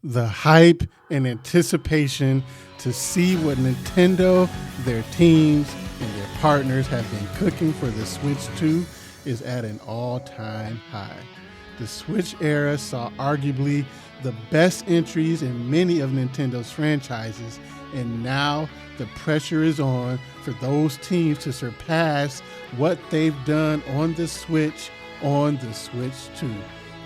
The hype and anticipation to see what Nintendo, their teams, and their partners have been cooking for the Switch 2 is at an all-time high. The Switch era saw arguably the best entries in many of Nintendo's franchises, and now the pressure is on for those teams to surpass what they've done on the Switch 2.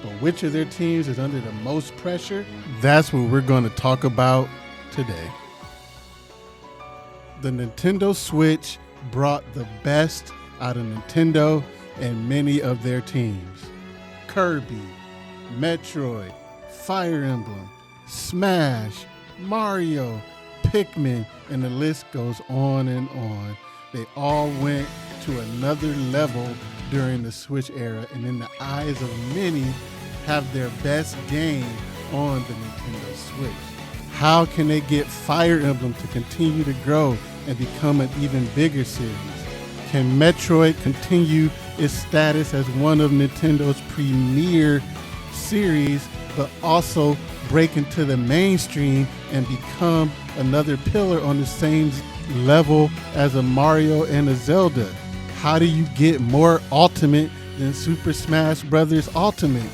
But which of their teams is under the most pressure? That's what we're going to talk about today. The Nintendo Switch brought the best out of Nintendo and many of their teams. Kirby, Metroid, Fire Emblem, Smash, Mario, Pikmin, and the list goes on and on. They all went to another level during the Switch era, and in the eyes of many, have their best game on the Nintendo Switch. How can they get Fire Emblem to continue to grow and become an even bigger series? Can Metroid continue its status as one of Nintendo's premier series, but also break into the mainstream and become another pillar on the same level as a Mario and a Zelda? How do you get more ultimate than Super Smash Bros. Ultimate?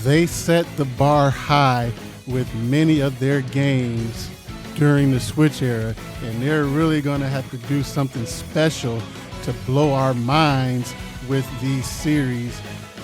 They set the bar high with many of their games during the Switch era, and they're really going to have to do something special to blow our minds with these series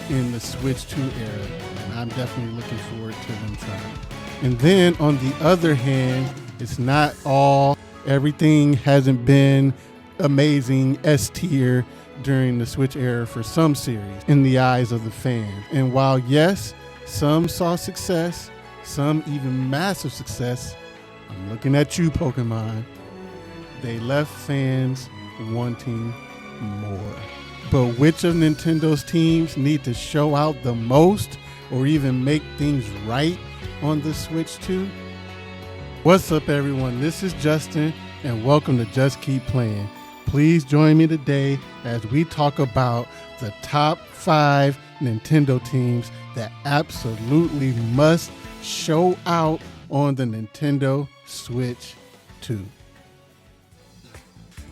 in the Switch 2 era. And I'm definitely looking forward to them trying. And then on the other hand, it's not all, everything hasn't been amazing S tier during the Switch era for some series in the eyes of the fan. And while yes, some saw success, some even massive success, I'm looking at you, Pokemon, they left fans wanting more. But which of Nintendo's teams need to show out the most or even make things right on the Switch 2? What's up, everyone? This is Justin, and welcome to Just Keep Playing. Please join me today as we talk about the top 5 Nintendo teams that absolutely must show out on the Nintendo Switch 2.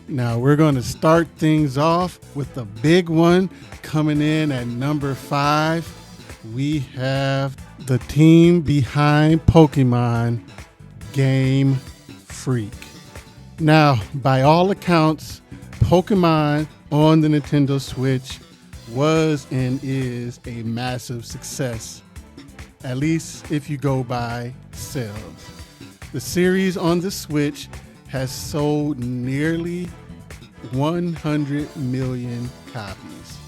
Now we're going to start things off with the big one coming in at number 5. We have the team behind Pokemon, Game Freak. Now, by all accounts, Pokemon on the Nintendo Switch was and is a massive success, at least if you go by sales. The series on the Switch has sold nearly 100 million copies.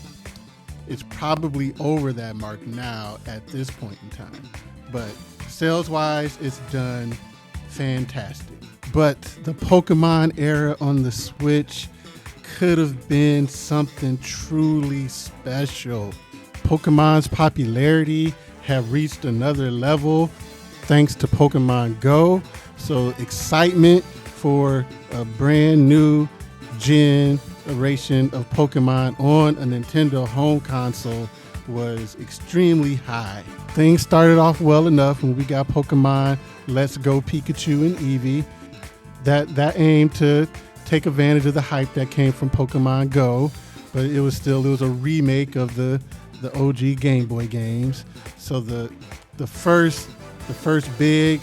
It's probably over that mark now at this point in time, but sales-wise, it's done fantastic. But the Pokemon era on the Switch could have been something truly special. Pokemon's popularity have reached another level thanks to Pokemon Go. So excitement for a brand new generation of Pokemon on a Nintendo home console was extremely high. Things started off well enough when we got Pokemon Let's Go Pikachu and Eevee. That aimed to take advantage of the hype that came from Pokemon Go, but it was a remake of the OG Game Boy games. So the first big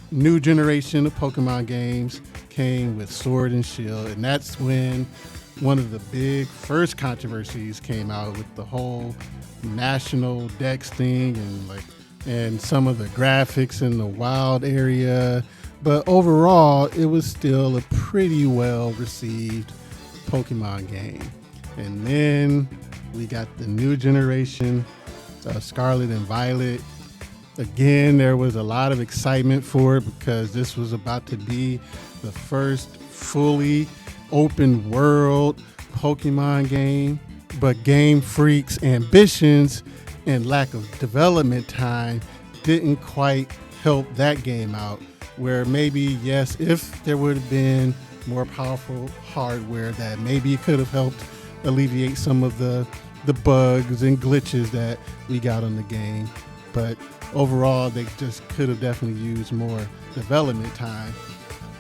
new generation of Pokemon games came with Sword and Shield, and that's when one of the big first controversies came out with the whole national Dex thing and some of the graphics in the wild area. But overall, it was still a pretty well received Pokemon game. And then we got the new generation, Scarlet and Violet. Again, there was a lot of excitement for it because this was about to be the first fully open world Pokemon game. But Game Freak's ambitions and lack of development time didn't quite help that game out. Where maybe, yes, if there would have been more powerful hardware, that maybe it could have helped alleviate some of the bugs and glitches that we got on the game. But overall, they just could have definitely used more development time.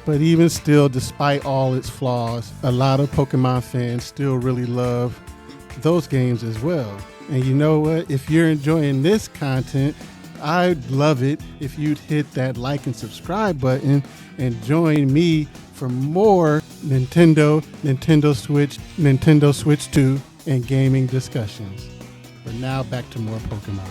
But even still, despite all its flaws, a lot of Pokemon fans still really love those games as well. And you know what? If you're enjoying this content, I'd love it if you'd hit that like and subscribe button and join me for more Nintendo Switch 2, and gaming discussions. But now back to more Pokemon.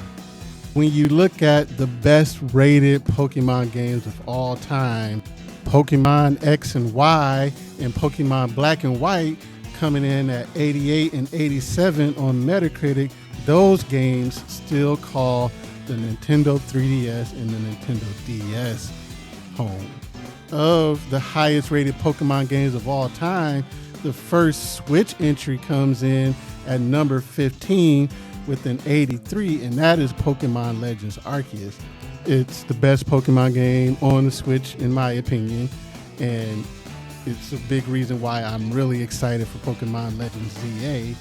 When you look at the best rated Pokemon games of all time, Pokemon X and Y and Pokemon Black and White coming in at 88 and 87 on Metacritic, those games still call the Nintendo 3DS and the Nintendo DS home. Of the highest rated Pokemon games of all time, the first Switch entry comes in at number 15 with an 83, and that is Pokemon Legends Arceus. It's the best Pokemon game on the Switch, in my opinion, and it's a big reason why I'm really excited for Pokemon Legends ZA.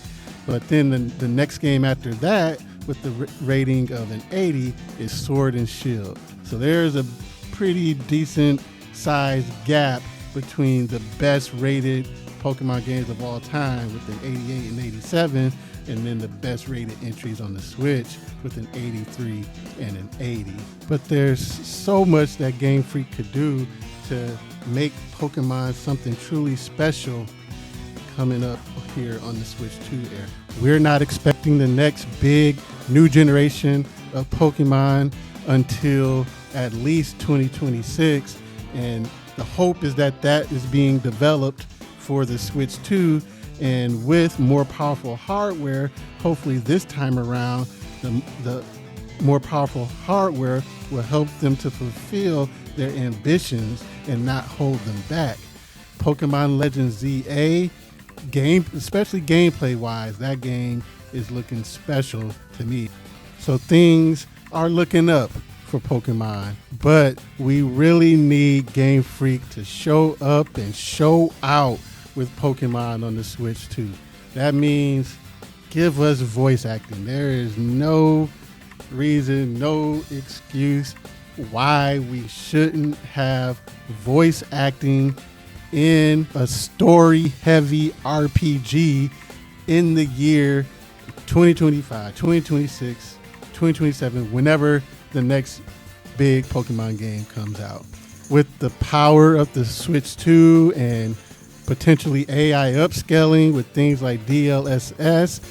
But then the next game after that, with the rating of an 80, is Sword and Shield. So there's a pretty decent sized gap between the best rated Pokemon games of all time with an 88 and 87, and then the best rated entries on the Switch with an 83 and an 80. But there's so much that Game Freak could do to make Pokemon something truly special coming up here on the Switch 2 era. We're not expecting the next big new generation of Pokemon until at least 2026, and the hope is that that is being developed for the Switch 2, and with more powerful hardware, hopefully this time around, the more powerful hardware will help them to fulfill their ambitions and not hold them back. Pokemon Legends ZA game, especially gameplay wise, that game is looking special to me. So things are looking up for Pokemon, but we really need Game Freak to show up and show out with Pokemon on the Switch 2. That means give us voice acting. There is no reason, no excuse why we shouldn't have voice acting in a story-heavy RPG in the year 2025, 2026, 2027, whenever the next big Pokemon game comes out. With the power of the Switch 2 and potentially AI upscaling with things like DLSS,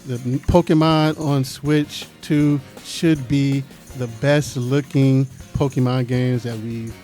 the Pokemon on Switch 2 should be the best looking Pokemon games that we've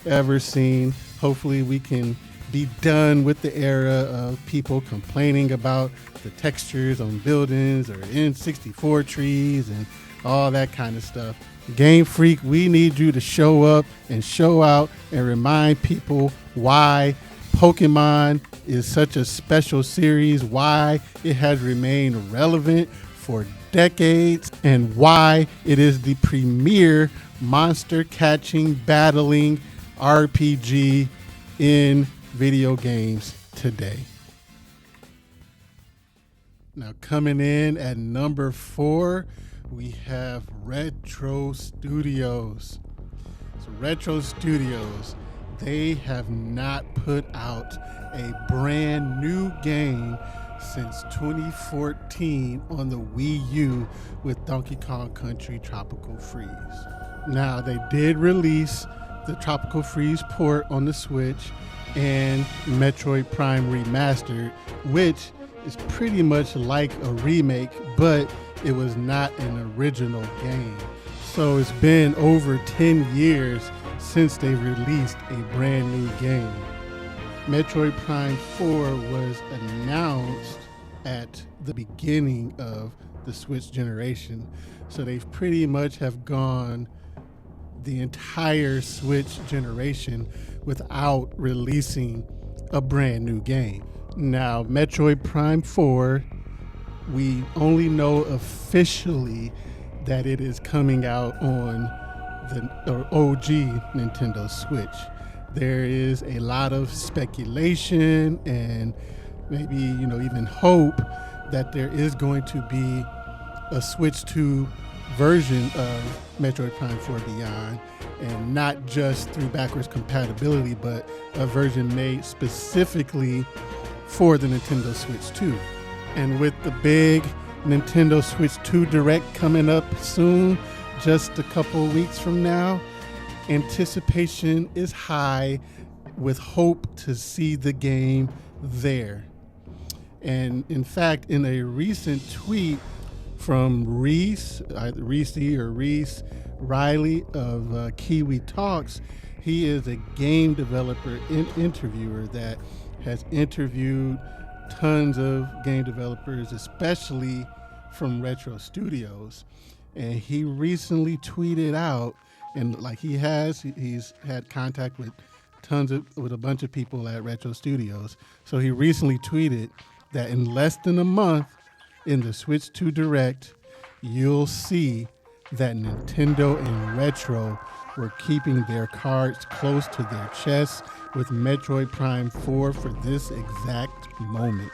ever seen. Hopefully we can be done with the era of people complaining about the textures on buildings or N64 trees and all that kind of stuff. Game Freak, we need you to show up and show out and remind people why Pokemon is such a special series, why it has remained relevant for decades, and why it is the premier monster catching, battling RPG in video games today. Now coming in at number 4, we have Retro Studios. So Retro Studios, they have not put out a brand new game since 2014 on the Wii U with Donkey Kong Country Tropical Freeze. Now they did release the Tropical Freeze port on the Switch and Metroid Prime Remastered, which is pretty much like a remake, but it was not an original game. So it's been over 10 years since they released a brand new game. Metroid Prime 4 was announced at the beginning of the Switch generation, so they pretty much have gone the entire Switch generation without releasing a brand new game. Now, Metroid Prime 4, we only know officially that it is coming out on the OG Nintendo Switch. There is a lot of speculation and maybe, even hope that there is going to be a Switch 2 version of Metroid Prime 4 Beyond, and not just through backwards compatibility, but a version made specifically for the Nintendo Switch 2. And with the big Nintendo Switch 2 Direct coming up soon, just a couple weeks from now, anticipation is high with hope to see the game there. And in fact, in a recent tweet from Reese Riley of Kiwi Talks, he is a game developer interviewer that has interviewed tons of game developers, especially from Retro Studios. And he recently tweeted out, and like he's had contact with a bunch of people at Retro Studios. So he recently tweeted that in less than a month in the Switch 2 Direct, you'll see that Nintendo and Retro were keeping their cards close to their chests with Metroid Prime 4 for this exact moment.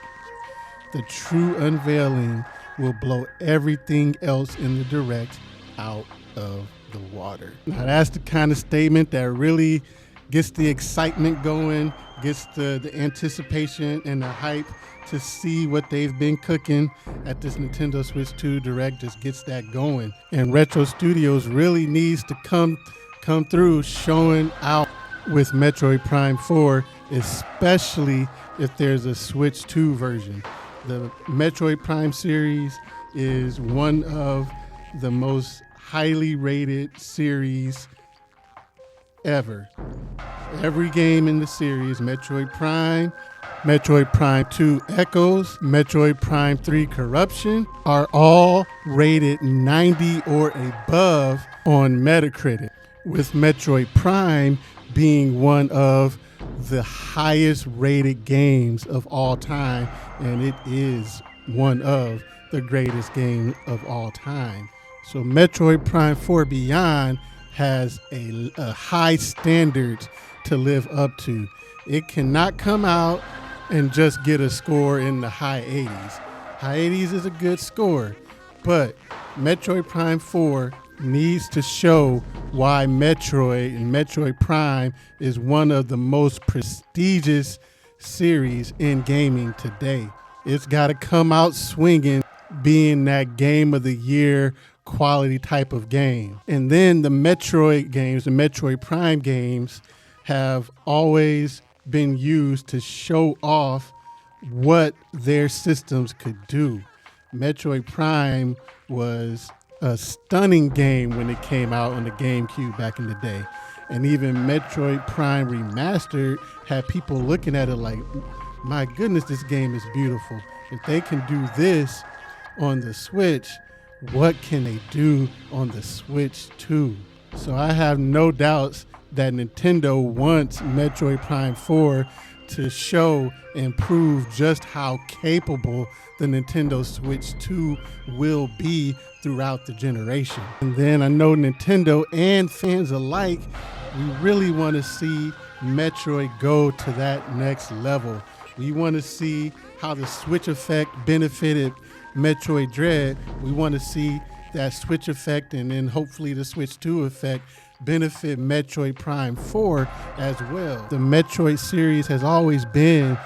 The true unveiling will blow everything else in the Direct out of the water. Now that's the kind of statement that really gets the excitement going, gets the anticipation and the hype to see what they've been cooking at this Nintendo Switch 2 Direct. Just gets that going. And Retro Studios really needs to come through showing out with Metroid Prime 4, especially if there's a Switch 2 version. The Metroid Prime series is one of the most highly rated series ever. Every game in the series, Metroid Prime 2 Echoes, Metroid Prime 3 Corruption, are all rated 90 or above on Metacritic, with Metroid Prime being one of the highest rated games of all time, and it is one of the greatest games of all time. So Metroid Prime 4 Beyond has a high standard to live up to. It cannot come out and just get a score in the high 80s. High 80s is a good score, but Metroid Prime 4 needs to show why Metroid and Metroid Prime is one of the most prestigious series in gaming today. It's got to come out swinging, being that game of the year quality type of game. And then the Metroid games, the Metroid Prime games, have always been used to show off what their systems could do. Metroid Prime was a stunning game when it came out on the GameCube back in the day. And even Metroid Prime Remastered had people looking at it like, my goodness, this game is beautiful. If they can do this on the Switch, what can they do on the Switch 2? So I have no doubts that Nintendo wants Metroid Prime 4 to show and prove just how capable the Nintendo Switch 2 will be throughout the generation. And then I know Nintendo and fans alike, we really want to see Metroid go to that next level. We want to see how the Switch effect benefited Metroid Dread. We want to see that Switch effect and then hopefully the Switch 2 effect benefit Metroid Prime 4 as well. The Metroid series has always been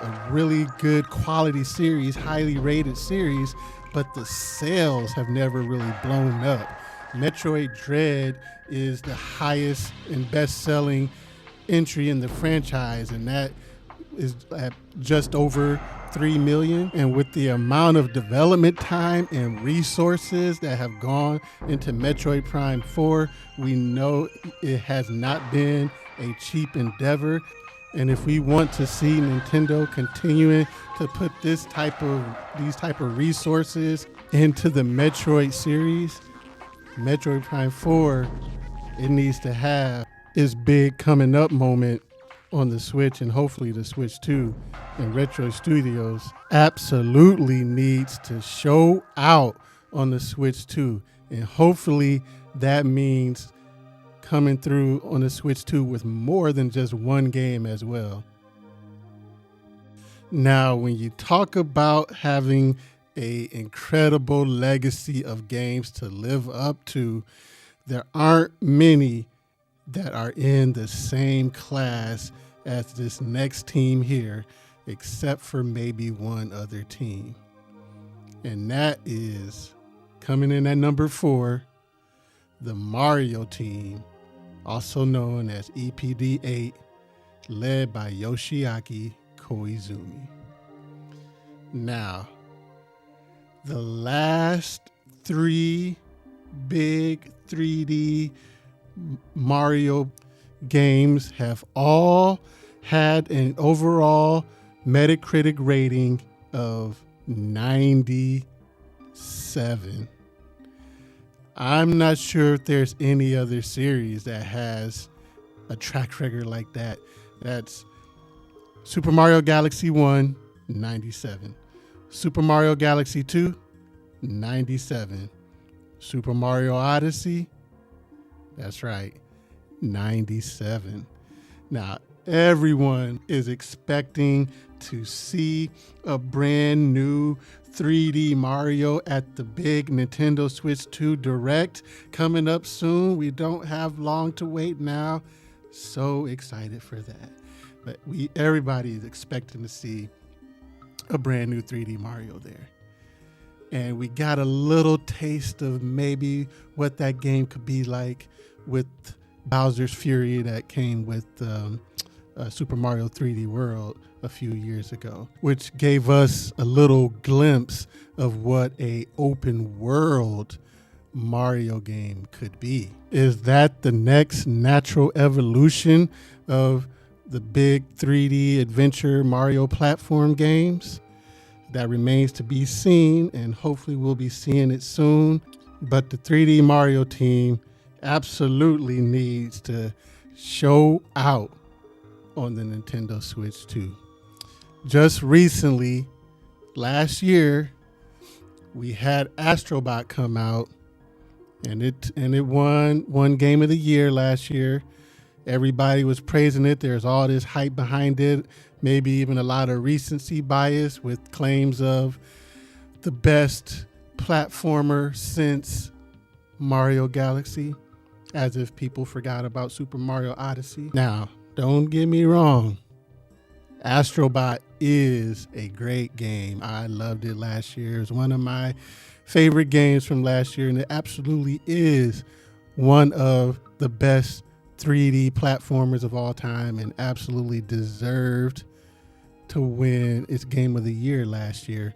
a really good quality series, highly rated series, but the sales have never really blown up. Metroid Dread is the highest and best-selling entry in the franchise, and that is at just over 3 million. And with the amount of development time and resources that have gone into Metroid Prime 4, we know it has not been a cheap endeavor. And if we want to see Nintendo continuing to put these type of resources into the Metroid series, Metroid Prime 4, it needs to have its big coming up moment on the Switch and hopefully the Switch 2. And Retro Studios absolutely needs to show out on the Switch 2. And hopefully that means coming through on the Switch 2 with more than just one game as well. Now, when you talk about having a incredible legacy of games to live up to. There aren't many that are in the same class as this next team here, except for maybe one other team. And that is coming in at number 4, the Mario team, also known as EPD8, led by Yoshiaki Koizumi. Now, the last 3 big 3D Mario games have all had an overall Metacritic rating of 97. I'm not sure if there's any other series that has a track record like that. That's Super Mario Galaxy 1, 97. Super Mario Galaxy 2, 97. Super Mario Odyssey, that's right, 97. Now, everyone is expecting to see a brand new 3D Mario at the big Nintendo Switch 2 Direct coming up soon. We don't have long to wait now. So excited for that. But everybody is expecting to see a brand new 3D Mario there. And we got a little taste of maybe what that game could be like with Bowser's Fury that came with Super Mario 3D World a few years ago, which gave us a little glimpse of what a open world Mario game could be. Is that the next natural evolution of the big 3D adventure Mario platform games? That remains to be seen, and hopefully we'll be seeing it soon. But the 3D Mario team absolutely needs to show out on the Nintendo Switch 2. Just recently, last year, we had Astrobot come out, and it won Game of the Year last year. Everybody was praising it. There's all this hype behind it, maybe even a lot of recency bias with claims of the best platformer since Mario Galaxy, as if people forgot about Super Mario Odyssey. Now, don't get me wrong. Astrobot is a great game. I loved it last year. It was one of my favorite games from last year, and it absolutely is one of the best 3D platformers of all time, and absolutely deserved to win its Game of the Year last year.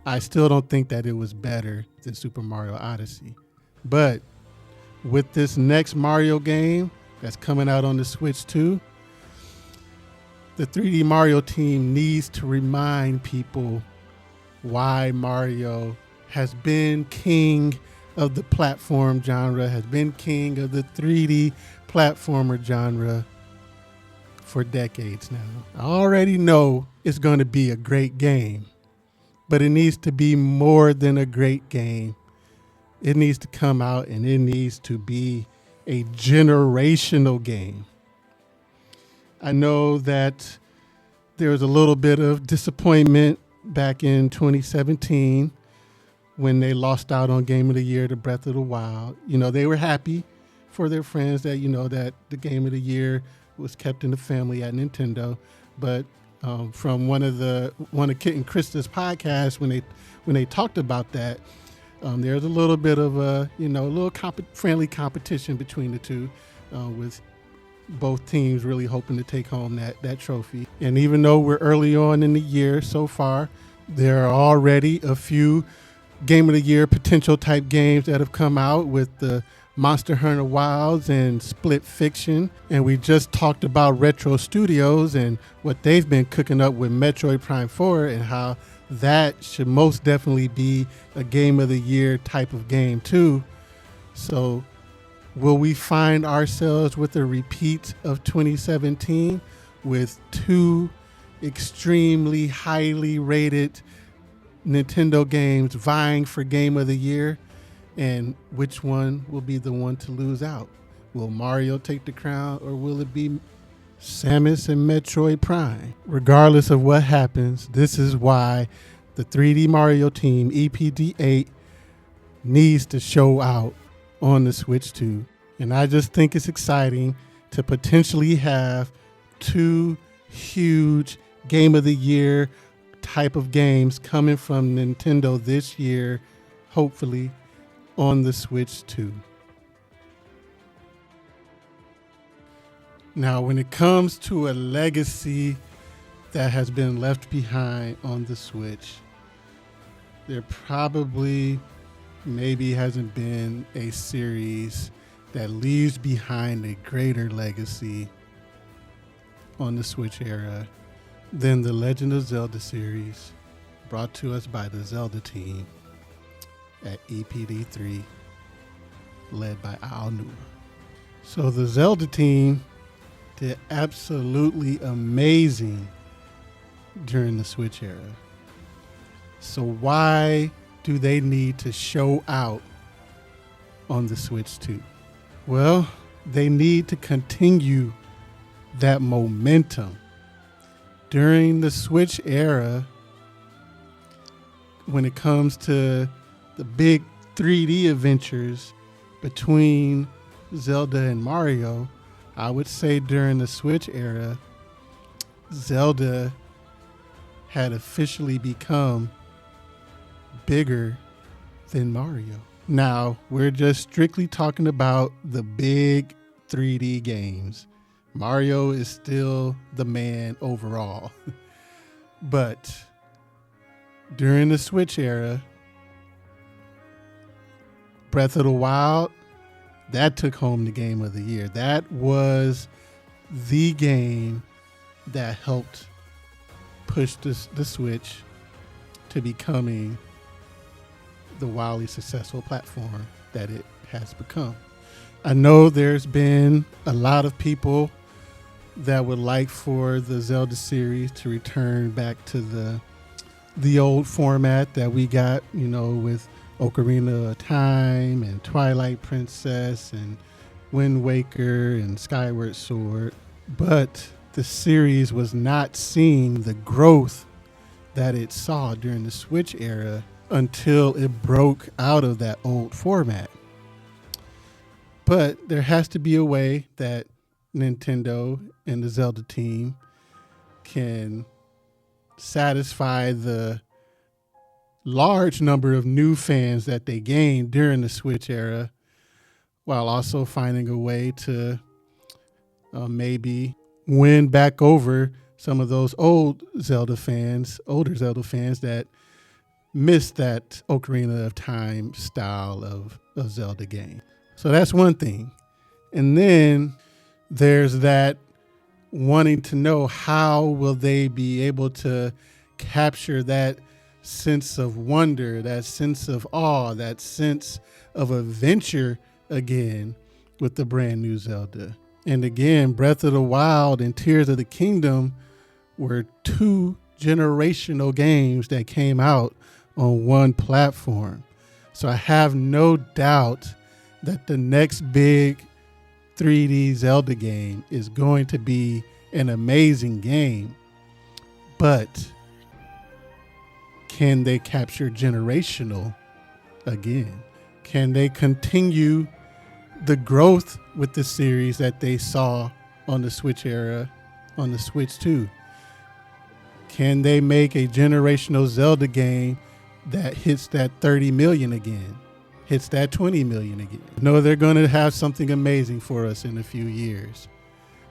I still don't think that it was better than Super Mario Odyssey. But with this next Mario game that's coming out on the Switch 2, the 3D Mario team needs to remind people why Mario has been king of the platform genre, has been king of the 3D platformer genre for decades now. I already know it's going to be a great game, but it needs to be more than a great game. It needs to come out and it needs to be a generational game. I know that there was a little bit of disappointment back in 2017 when they lost out on Game of the Year to Breath of the Wild. You know, they were happy for their friends that, you know, that the Game of the Year was kept in the family at Nintendo. But from one of Kit and Krista's podcasts, when they talked about that, there's a little bit of a little friendly competition between the two, with both teams really hoping to take home that trophy. And even though we're early on in the year so far, there are already a few Game of the Year potential type games that have come out with the Monster Hunter Wilds and Split Fiction. And we just talked about Retro Studios and what they've been cooking up with Metroid Prime 4 and how that should most definitely be a Game of the Year type of game too. So will we find ourselves with a repeat of 2017 with 2 extremely highly rated Nintendo games vying for Game of the Year? And which one will be the one to lose out? Will Mario take the crown, or will it be Samus and Metroid Prime? Regardless of what happens, this is why the 3D Mario team, EPD8, needs to show out on the Switch 2. And I just think it's exciting to potentially have two huge Game of the Year type of games coming from Nintendo this year, hopefully on the Switch 2. Now, when it comes to a legacy that has been left behind on the Switch, there probably maybe hasn't been a series that leaves behind a greater legacy on the Switch era than the Legend of Zelda series, brought to us by the Zelda team at EPD3, led by Aonuma. So the Zelda team did absolutely amazing during the Switch era. So why do they need to show out on the Switch 2? Well, they need to continue that momentum. During the Switch era, when it comes to the big 3D adventures between Zelda and Mario, I would say during the Switch era, Zelda had officially become bigger than Mario. Now, we're just strictly talking about the big 3D games. Mario is still the man overall. But during the Switch era, Breath of the Wild, that took home the Game of the Year. That was the game that helped push the Switch to becoming the wildly successful platform that it has become. I know there's been a lot of people that would like for the Zelda series to return back to the old format that we got, with Ocarina of Time and Twilight Princess and Wind Waker and Skyward Sword. But the series was not seeing the growth that it saw during the Switch era until it broke out of that old format. But there has to be a way that Nintendo and the Zelda team can satisfy the large number of new fans that they gained during the Switch era, while also finding a way to maybe win back over some of those older Zelda fans that missed that Ocarina of Time style of Zelda game. So that's one thing. And then there's that wanting to know, how will they be able to capture that sense of wonder, that sense of awe, that sense of adventure again with the brand new Zelda. And again, Breath of the Wild and Tears of the Kingdom were two generational games that came out on one platform. So I have no doubt that the next big 3D Zelda game is going to be an amazing game. But can they capture generational again? Can they continue the growth with the series that they saw on the Switch era, on the Switch 2? Can they make a generational Zelda game that hits that 30 million again, hits that 20 million again? No, they're going to have something amazing for us in a few years.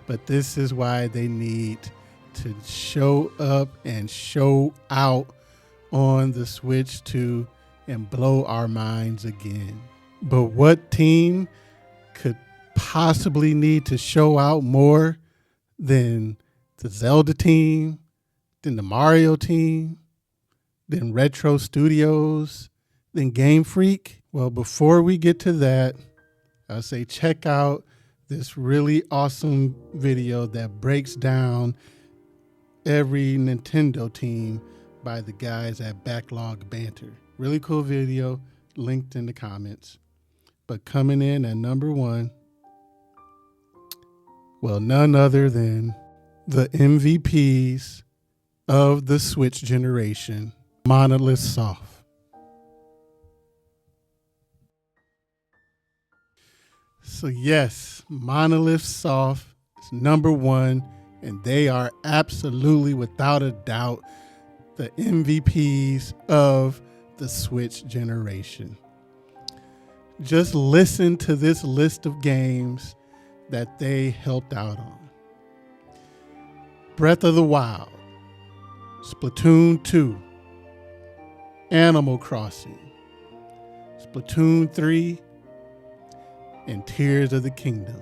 But this is why they need to show up and show out on the Switch 2 and blow our minds again. But what team could possibly need to show out more than the Zelda team, than the Mario team, than Retro Studios, than Game Freak? Well, before we get to that, I'll say check out this really awesome video that breaks down every Nintendo team by the guys at Backlog Banter. Really cool video, linked in the comments. But coming in at number one, well, none other than the MVPs of the Switch generation, Monolith Soft. So yes, Monolith Soft is number one, and they are absolutely, without a doubt, the MVPs of the Switch generation. Just listen to this list of games that they helped out on. Breath of the Wild, Splatoon 2, Animal Crossing, Splatoon 3, and Tears of the Kingdom.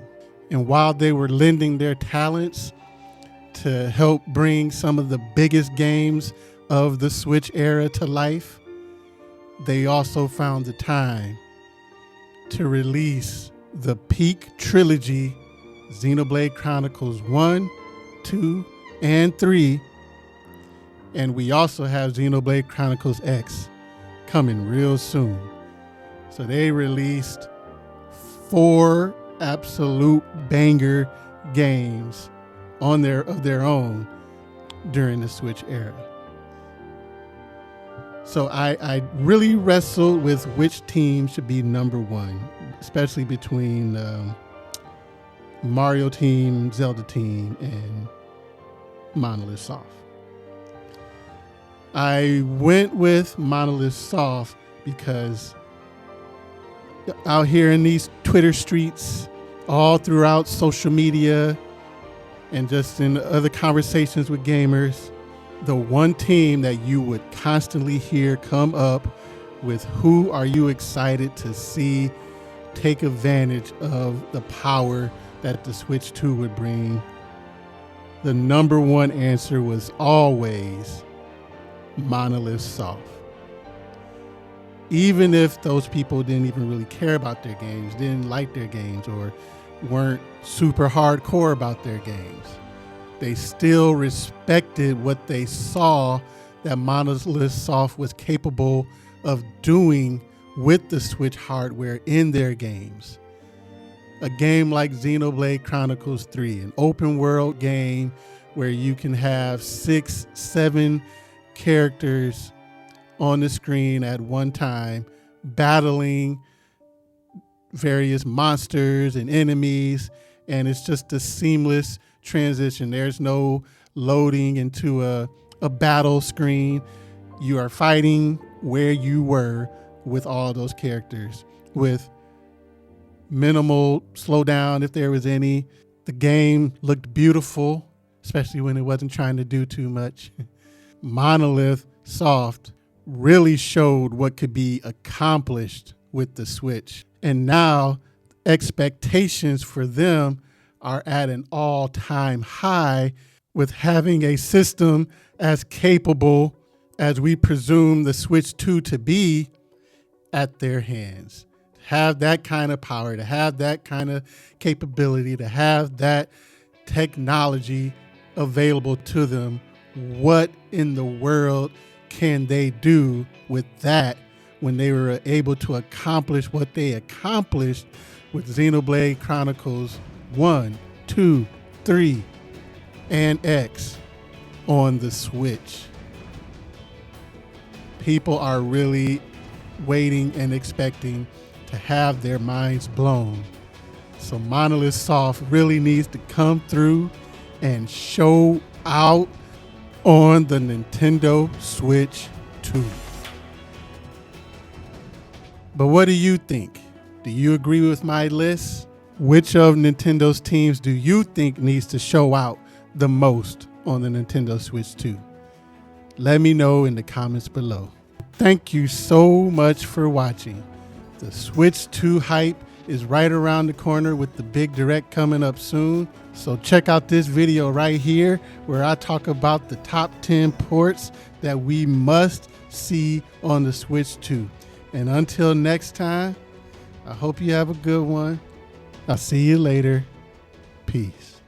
And while they were lending their talents to help bring some of the biggest games of the Switch era to life, they also found the time to release the peak trilogy, Xenoblade Chronicles 1, 2, and 3. And we also have Xenoblade Chronicles X coming real soon. So they released 4 absolute banger games of their own during the Switch era. So I really wrestled with which team should be number one, especially between Mario team, Zelda team, and Monolith Soft. I went with Monolith Soft because out here in these Twitter streets, all throughout social media, and just in other conversations with gamers, the one team that you would constantly hear come up with who are you excited to see take advantage of the power that the Switch 2 would bring, the number one answer was always Monolith Soft. Even if those people didn't even really care about their games, didn't like their games, or weren't super hardcore about their games, they still respected what they saw that Monolith Soft was capable of doing with the Switch hardware in their games. A game like Xenoblade Chronicles 3, an open world game where you can have 6, 7 characters on the screen at one time, battling various monsters and enemies, and it's just a seamless transition. There's no loading into a battle screen. You are fighting where you were with all those characters, with minimal slowdown if there was any. The game looked beautiful, especially when it wasn't trying to do too much. Monolith Soft really showed what could be accomplished with the Switch. And now expectations for them are at an all-time high, with having a system as capable as we presume the Switch 2 to be at their hands. To have that kind of power, to have that kind of capability, to have that technology available to them, what in the world can they do with that when they were able to accomplish what they accomplished with Xenoblade Chronicles 1, 2, 3, and X on the Switch? People are really waiting and expecting to have their minds blown. So Monolith Soft really needs to come through and show out on the Nintendo Switch 2. But what do you think? Do you agree with my list? Which of Nintendo's teams do you think needs to show out the most on the Nintendo Switch 2? Let me know in the comments below. Thank you so much for watching. The Switch 2 hype is right around the corner with the big direct coming up soon. So check out this video right here where I talk about the top 10 ports that we must see on the Switch 2. And until next time, I hope you have a good one. I'll see you later. Peace.